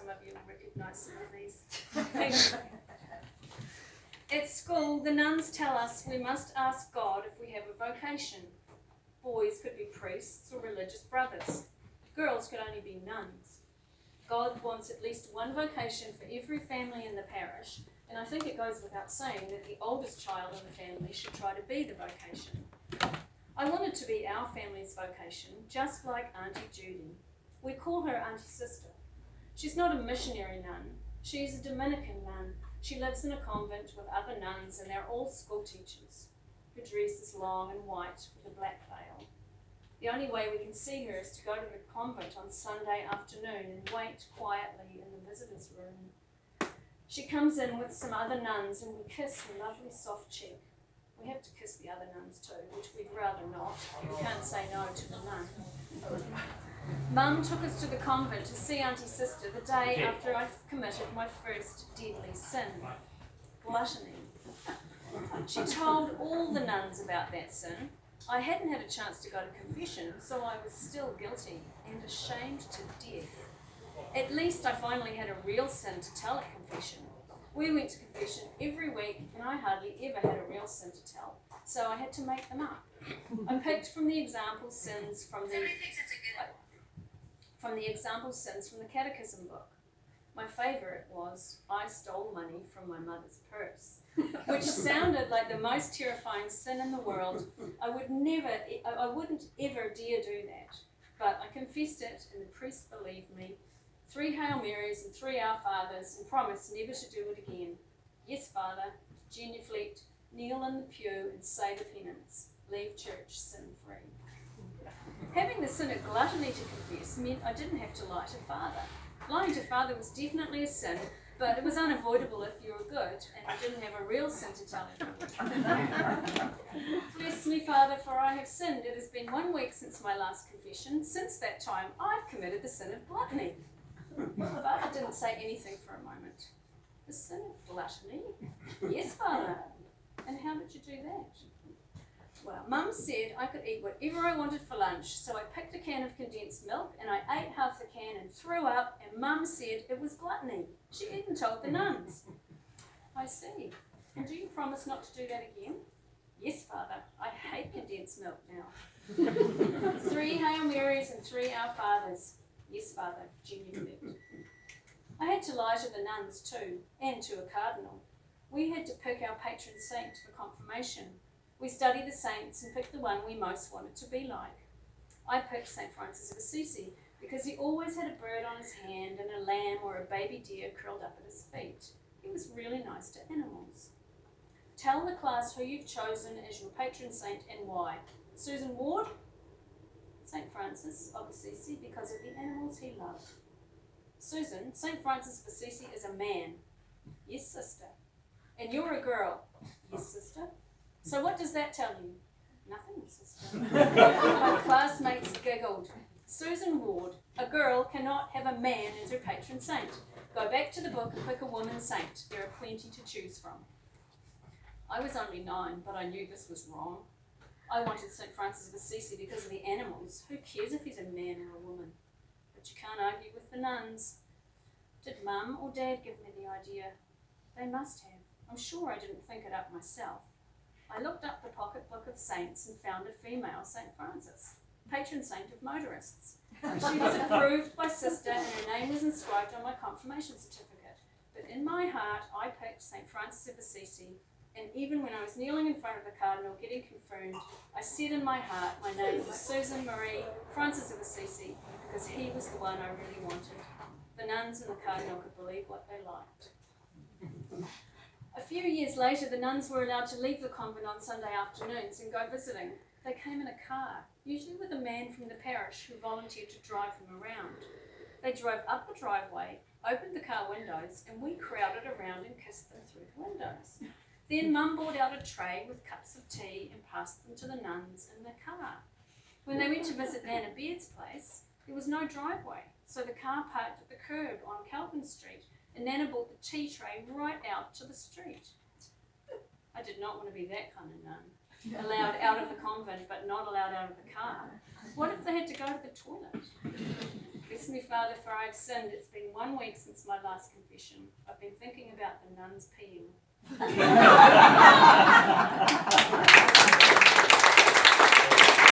some of you will recognise some of these. At school, the nuns tell us we must ask God if we have a vocation. Boys could be priests or religious brothers. Girls could only be nuns. God wants at least one vocation for every family in the parish, and I think it goes without saying that the oldest child in the family should try to be the vocation. I wanted to be our family's vocation, just like Auntie Judy. We call her Auntie Sister. She's not a missionary nun. She's a Dominican nun. She lives in a convent with other nuns, and they're all school teachers. Her dress is long and white with a black veil. The only way we can see her is to go to the convent on Sunday afternoon and wait quietly in the visitors' room. She comes in with some other nuns, and we kiss her lovely soft cheek. We have to kiss the other nuns too, which we'd rather not. We can't say no to the nun. Mum took us to the convent to see Auntie Sister the day after I committed my first deadly sin, gluttony. She told all the nuns about that sin. I hadn't had a chance to go to confession, so I was still guilty and ashamed to death. At least I finally had a real sin to tell at confession. We went to confession every week, and I hardly ever had a real sin to tell, so I had to make them up. I picked from the example sins from the catechism book. My favourite was, I stole money from my mother's purse, which sounded like the most terrifying sin in the world. I wouldn't ever dare do that, but I confessed it, and the priest believed me. 3 Hail Marys and 3 Our Fathers, and promised never to do it again. Yes, Father, genuflect, kneel in the pew and say the penance. Leave church sin-free. Having the sin of gluttony to confess meant I didn't have to lie to Father. Lying to Father was definitely a sin, but it was unavoidable if you were good, and I didn't have a real sin to tell him. Bless me, Father, for I have sinned. It has been 1 week since my last confession. Since that time, I've committed the sin of gluttony. Father didn't say anything for a moment. The sin of gluttony? Yes, Father. And how did you do that? Well, Mum said I could eat whatever I wanted for lunch, so I picked a can of condensed milk and I ate half the can and threw up, and Mum said it was gluttony. She even told the nuns. I see. And do you promise not to do that again? Yes, Father. I hate condensed milk now. 3 Hail Marys and 3 Our Fathers. Yes, Father, genuflect. I had to lie to the nuns too, and to a cardinal. We had to pick our patron saint for confirmation. We studied the saints and picked the one we most wanted to be like. I picked St. Francis of Assisi because he always had a bird on his hand and a lamb or a baby deer curled up at his feet. He was really nice to animals. Tell the class who you've chosen as your patron saint and why. Susan Ward? St. Francis of Assisi because of the animals he loved. Susan, St. Francis of Assisi is a man. Yes, sister. And you're a girl. Yes, sister. So what does that tell you? Nothing, sister. My classmates giggled. Susan Ward, a girl cannot have a man as her patron saint. Go back to the book and pick a woman saint. There are plenty to choose from. I was only 9, but I knew this was wrong. I wanted St. Francis of Assisi because of the animals. Who cares if he's a man or a woman? But you can't argue with the nuns. Did Mum or Dad give me the idea? They must have. I'm sure I didn't think it up myself. I looked up the pocketbook of saints and found a female St. Francis, patron saint of motorists. She was approved by Sister and her name was inscribed on my confirmation certificate. But in my heart, I picked St. Francis of Assisi, and even when I was kneeling in front of the cardinal getting confirmed, I said in my heart my name was Susan Marie Francis of Assisi because he was the one I really wanted. The nuns and the cardinal could believe what they liked. A few years later, the nuns were allowed to leave the convent on Sunday afternoons and go visiting. They came in a car, usually with a man from the parish who volunteered to drive them around. They drove up the driveway, opened the car windows, and we crowded around and kissed them through the windows. Then Mum brought out a tray with cups of tea and passed them to the nuns in the car. When they went to visit Nana Beard's place, there was no driveway, so the car parked at the curb on Calvin Street, and Nana brought the tea tray right out to the street. I did not want to be that kind of nun, allowed out of the convent but not allowed out of the car. What if they had to go to the toilet? Bless me, Father, for I've sinned. It's been 1 week since my last confession. I've been thinking about the nuns peeing.